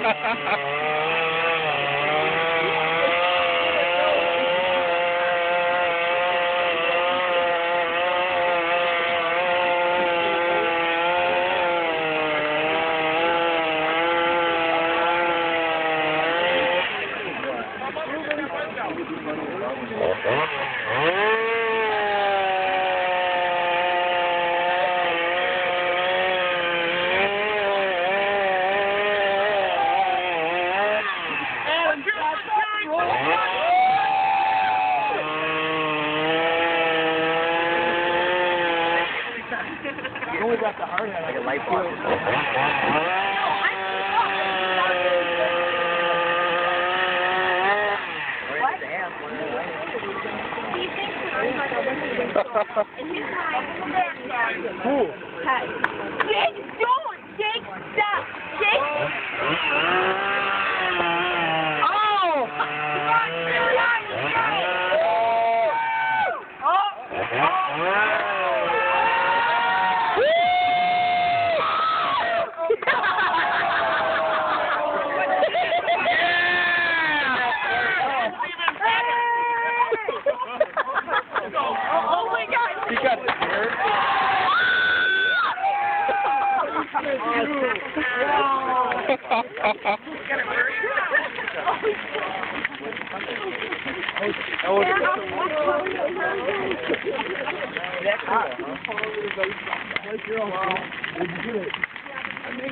You only got the heart out like a light bulb. Cool. Jake, don't! Jake, stop! Jake! Oh my God! He got scared.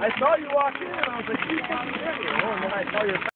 I saw you walk in and I was like, "You fucking ready?" And then I saw your